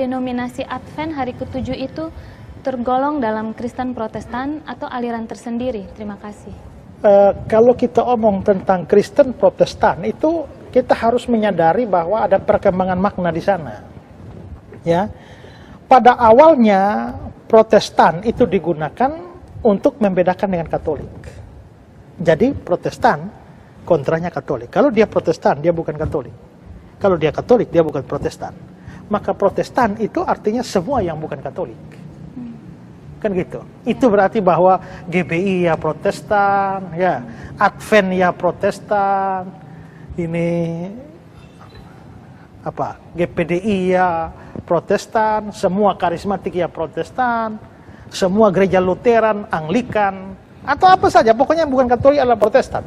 denominasi Advent hari ke-7 itu tergolong dalam Kristen Protestan atau aliran tersendiri? Terima kasih. Kalau kita omong tentang Kristen Protestan itu kita harus menyadari bahwa ada perkembangan makna di sana. Ya, pada awalnya Protestan itu digunakan untuk membedakan dengan Katolik. Jadi Protestan kontranya Katolik. Kalau dia Protestan, dia bukan Katolik. Kalau dia Katolik, dia bukan Protestan. Maka Protestan itu artinya semua yang bukan Katolik. Kan gitu. Itu berarti bahwa GBI ya Protestan, ya Advent ya Protestan, ini apa? GPDI ya Protestan, semua karismatik ya Protestan, semua gereja Lutheran, Anglikan, atau apa saja, pokoknya yang bukan Katolik adalah Protestan.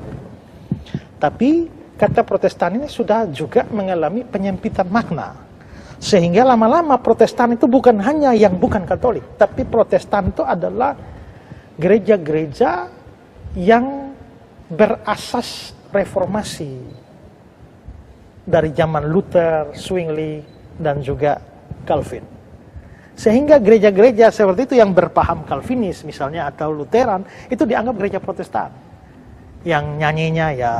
Tapi kata Protestan ini sudah juga mengalami penyempitan makna. Sehingga lama-lama Protestan itu bukan hanya yang bukan Katolik, tapi Protestan itu adalah gereja-gereja yang berasas reformasi. Dari zaman Luther, Zwingli, dan juga Calvin. Sehingga gereja-gereja seperti itu yang berpaham Calvinis misalnya atau Lutheran itu dianggap gereja Protestan. Yang nyanyinya ya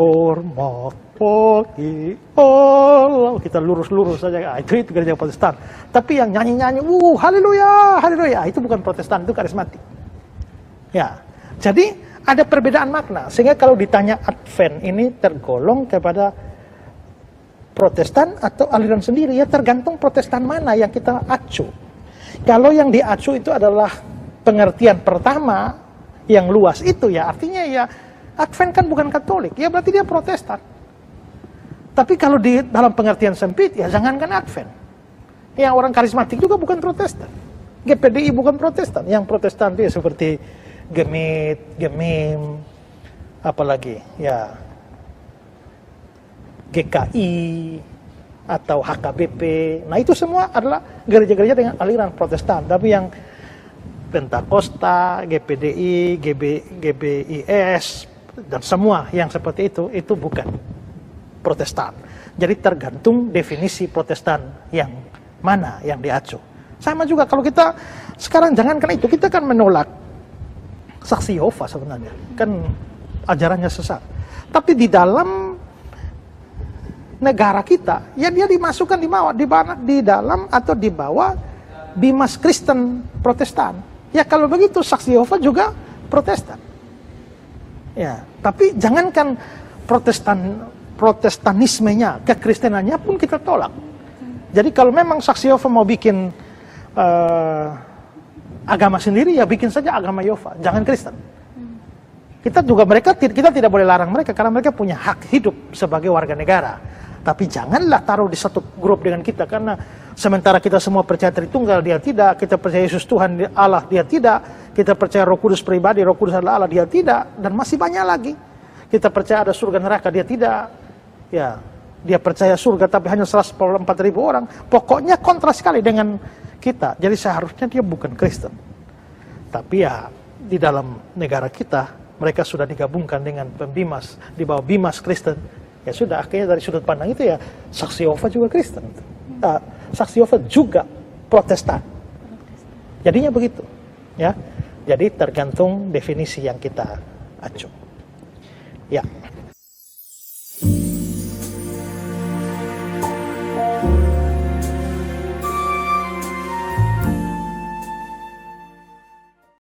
hormat pagi Allah, kita lurus-lurus saja, itu gereja Protestan. Tapi yang nyanyi-nyanyi haleluya, haleluya, itu bukan Protestan, itu karismatik. Ya. Jadi ada perbedaan makna. Sehingga kalau ditanya Advent ini tergolong kepada Protestan atau aliran sendiri, ya tergantung Protestan mana yang kita acu. Kalau yang diacu itu adalah pengertian pertama yang luas itu, ya artinya ya Advent kan bukan Katolik, ya berarti dia Protestan. Tapi kalau di dalam pengertian sempit, ya jangankan Advent. Yang orang karismatik juga bukan Protestan. GPDI bukan Protestan. Yang Protestan itu ya seperti Gemit, Gemim, apalagi ya GKI atau HKBP. Nah itu semua adalah gereja-gereja dengan aliran Protestan. Tapi yang Pentakosta, GPDI, GBIS, dan semua yang seperti itu bukan Protestan. Jadi tergantung definisi Protestan yang mana yang diacu. Sama juga kalau kita sekarang jangankan itu, kita kan menolak saksi Yehova sebenarnya. Kan ajarannya sesat. Tapi di dalam negara kita, ya dia dimasukkan di dalam atau di bawah Bimas Kristen Protestan. Ya kalau begitu saksi Yehova juga Protestan. Ya, tapi jangankan Protestanismenya, kekristenannya pun kita tolak. Jadi kalau memang saksi Yehova mau bikin agama sendiri, ya bikin saja agama Yehova, jangan Kristen. Kita tidak boleh larang mereka karena mereka punya hak hidup sebagai warga negara. Tapi janganlah taruh di satu grup dengan kita, karena sementara kita semua percaya Tritunggal, dia tidak. Kita percaya Yesus Tuhan Allah, dia tidak. Kita percaya Roh Kudus pribadi, Roh Kudus adalah Allah, dia tidak. Dan masih banyak lagi. Kita percaya ada surga neraka, dia tidak. Ya, dia percaya surga tapi hanya 144.000 orang. Pokoknya kontra sekali dengan kita. Jadi seharusnya dia bukan Kristen. Tapi ya di dalam negara kita mereka sudah digabungkan dengan pembimas di bawah Bimas Kristen. Ya sudah, akhirnya dari sudut pandang itu ya saksi Yehova juga Kristen. Saksi Yehova juga Protestan. Jadinya begitu. Ya. Jadi tergantung definisi yang kita acu. Ya.